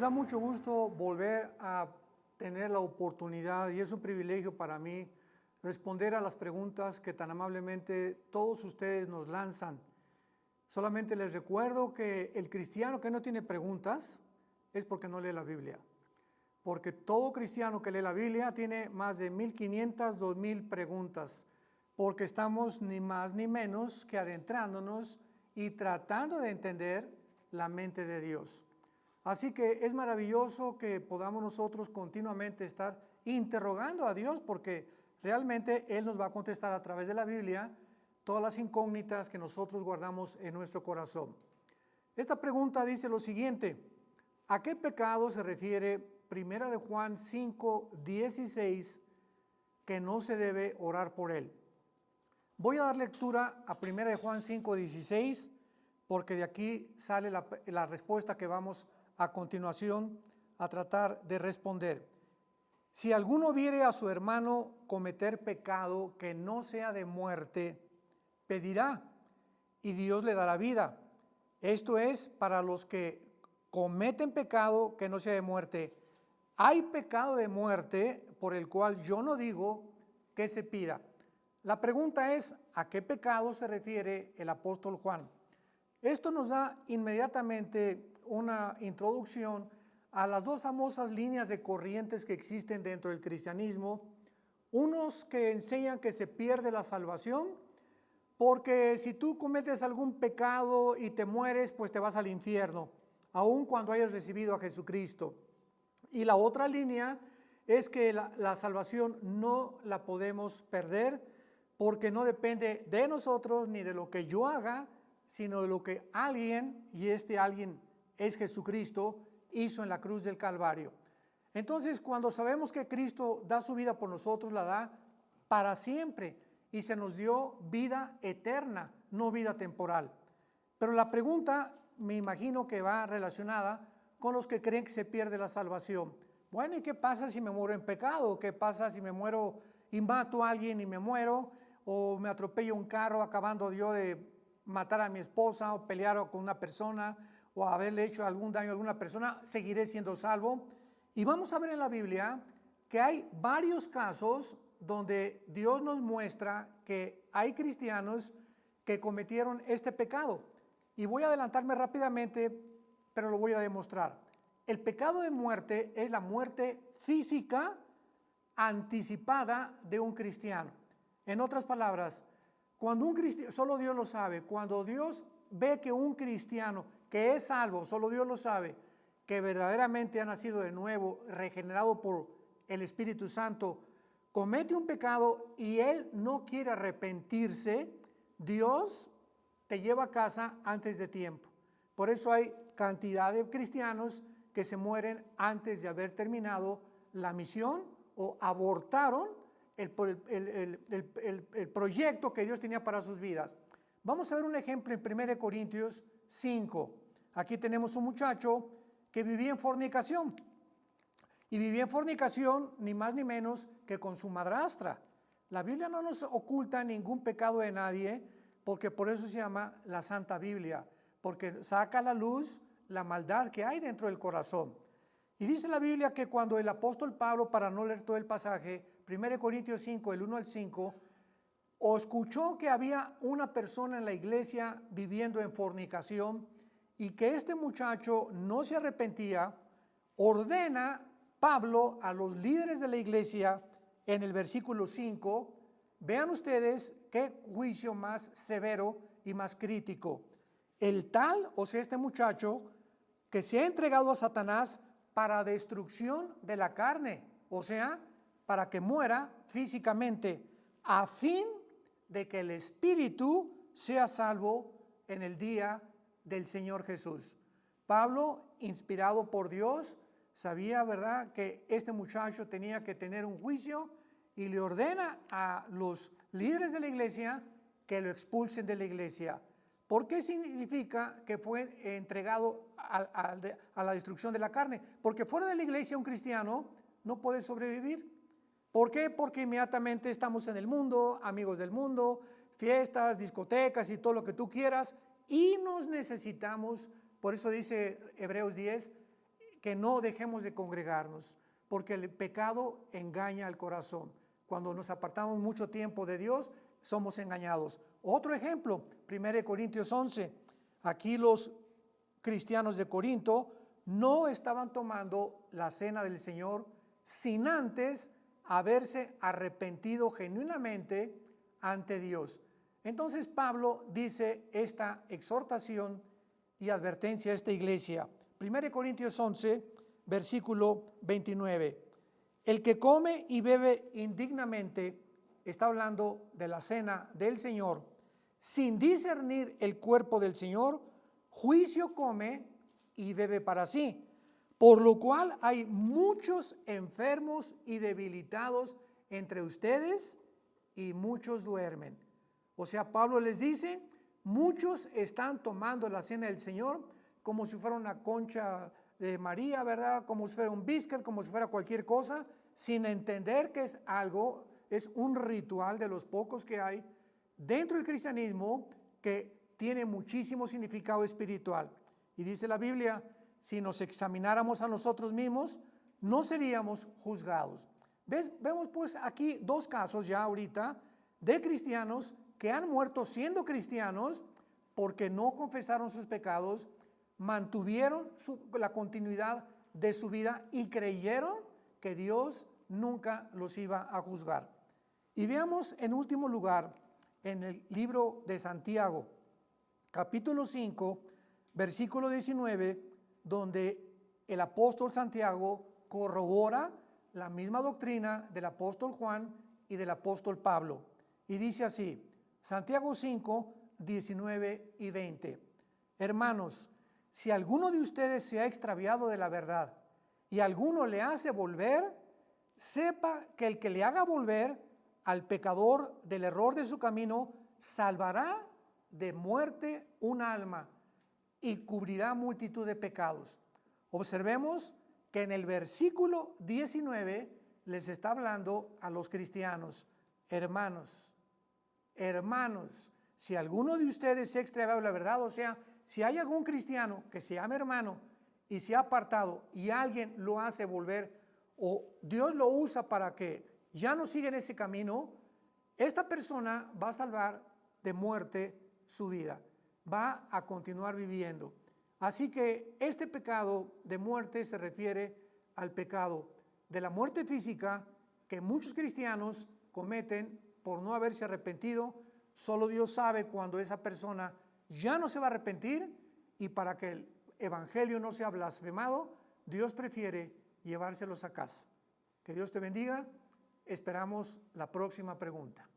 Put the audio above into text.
da mucho gusto volver a tener la oportunidad, y es un privilegio para mí, responder a las preguntas que tan amablemente todos ustedes nos lanzan. Solamente les recuerdo que el cristiano que no tiene preguntas es porque no lee la Biblia. Porque todo cristiano que lee la Biblia tiene más de 1,500, 2,000 preguntas. Porque estamos ni más ni menos que adentrándonos y tratando de entender la mente de Dios. Así que es maravilloso que podamos nosotros continuamente estar interrogando a Dios, porque realmente Él nos va a contestar a través de la Biblia todas las incógnitas que nosotros guardamos en nuestro corazón. Esta pregunta dice lo siguiente: ¿a qué pecado se refiere 1 de Juan 5:16 que no se debe orar por él? Voy a dar lectura a 1 de Juan 5:16 porque de aquí sale la respuesta que vamos a continuación a tratar de responder. Si alguno viere a su hermano cometer pecado que no sea de muerte, pedirá y Dios le dará vida. Esto es para los que cometen pecado que no sea de muerte. Hay pecado de muerte por el cual yo no digo que se pida. La pregunta es: ¿a qué pecado se refiere el apóstol Juan? Esto nos da inmediatamente una introducción a las dos famosas líneas de corrientes que existen dentro del cristianismo. Unos que enseñan que se pierde la salvación, porque si tú cometes algún pecado y te mueres, pues te vas al infierno, aun cuando hayas recibido a Jesucristo. Y la otra línea es que la salvación no la podemos perder, porque no depende de nosotros ni de lo que yo haga, sino de lo que alguien, y este alguien es Jesucristo, hizo en la cruz del Calvario. Entonces, cuando sabemos que Cristo da su vida por nosotros, la da para siempre, y se nos dio vida eterna, no vida temporal. Pero la pregunta, me imagino que va relacionada con los que creen que se pierde la salvación. Bueno, ¿y qué pasa si me muero en pecado? ¿Qué pasa si me muero y mato a alguien y me muero? ¿O me atropello un carro acabando yo de matar a mi esposa, o pelear con una persona, o haberle hecho algún daño a alguna persona? ¿Seguiré siendo salvo? Y vamos a ver en la Biblia que hay varios casos donde Dios nos muestra que hay cristianos que cometieron este pecado. Y voy a adelantarme rápidamente, pero lo voy a demostrar. El pecado de muerte es la muerte física anticipada de un cristiano. En otras palabras, cuando un cristiano, solo Dios lo sabe, cuando Dios ve que un cristiano que es salvo, solo Dios lo sabe, que verdaderamente ha nacido de nuevo, regenerado por el Espíritu Santo, comete un pecado y él no quiere arrepentirse, Dios te lleva a casa antes de tiempo. Por eso hay cantidad de cristianos que se mueren antes de haber terminado la misión o abortaron el proyecto que Dios tenía para sus vidas. Vamos a ver un ejemplo en 1 Corintios 5. Aquí tenemos un muchacho que vivía en fornicación. Y vivía en fornicación ni más ni menos que con su madrastra. La Biblia no nos oculta ningún pecado de nadie, porque por eso se llama la Santa Biblia, porque saca a la luz la maldad que hay dentro del corazón. Y dice la Biblia que cuando el apóstol Pablo, para no leer todo el pasaje, 1 Corintios 5, el 1 al 5, o escuchó que había una persona en la iglesia viviendo en fornicación y que este muchacho no se arrepentía, ordena Pablo a los líderes de la iglesia en el versículo 5, vean ustedes qué juicio más severo y más crítico. El tal, o sea, este muchacho, que se ha entregado a Satanás para destrucción de la carne, o sea, para que muera físicamente, a fin de que el espíritu sea salvo en el día del Señor Jesús. Pablo, inspirado por Dios, sabía, ¿verdad?, que este muchacho tenía que tener un juicio y le ordena a los líderes de la iglesia que lo expulsen de la iglesia. ¿Por qué significa que fue entregado a la destrucción de la carne? Porque fuera de la iglesia un cristiano no puede sobrevivir. ¿Por qué? Porque inmediatamente estamos en el mundo, amigos del mundo, fiestas, discotecas y todo lo que tú quieras, y nos necesitamos. Por eso dice Hebreos 10, que no dejemos de congregarnos, porque el pecado engaña al corazón. Cuando nos apartamos mucho tiempo de Dios, somos engañados. Otro ejemplo, 1 Corintios 11. Aquí los cristianos de Corinto no estaban tomando la cena del Señor sin antes haberse arrepentido genuinamente ante Dios. Entonces Pablo dice esta exhortación y advertencia a esta iglesia. 1 Corintios 11, versículo 29. El que come y bebe indignamente, está hablando de la cena del Señor, sin discernir el cuerpo del Señor, juicio come y bebe para sí, por lo cual hay muchos enfermos y debilitados entre ustedes y muchos duermen. O sea, Pablo les dice, muchos están tomando la cena del Señor como si fuera una concha de María, ¿verdad? Como si fuera un biscuit, como si fuera cualquier cosa, sin entender que es algo, es un ritual de los pocos que hay dentro del cristianismo que tiene muchísimo significado espiritual. Y dice la Biblia, si nos examináramos a nosotros mismos, no seríamos juzgados. Vemos pues aquí dos casos ya ahorita de cristianos que han muerto siendo cristianos porque no confesaron sus pecados, mantuvieron la continuidad de su vida y creyeron que Dios nunca los iba a juzgar. Y veamos en último lugar en el libro de Santiago, capítulo 5, versículo 19, donde el apóstol Santiago corrobora la misma doctrina del apóstol Juan y del apóstol Pablo. Y dice así, Santiago 5, 19 y 20. Hermanos, si alguno de ustedes se ha extraviado de la verdad y alguno le hace volver, sepa que el que le haga volver al pecador del error de su camino, salvará de muerte un alma y cubrirá multitud de pecados. Observemos que en el versículo 19 les está hablando a los cristianos, hermanos, si alguno de ustedes se ha extraviado de la verdad, o sea, si hay algún cristiano que se llama hermano y se ha apartado y alguien lo hace volver o Dios lo usa para que ya no siga en ese camino, esta persona va a salvar de muerte su vida, va a continuar viviendo. Así que este pecado de muerte se refiere al pecado de la muerte física que muchos cristianos cometen por no haberse arrepentido. Solo Dios sabe cuando esa persona ya no se va a arrepentir, y para que el evangelio no sea blasfemado, Dios prefiere llevárselos a casa. Que Dios te bendiga. Esperamos la próxima pregunta.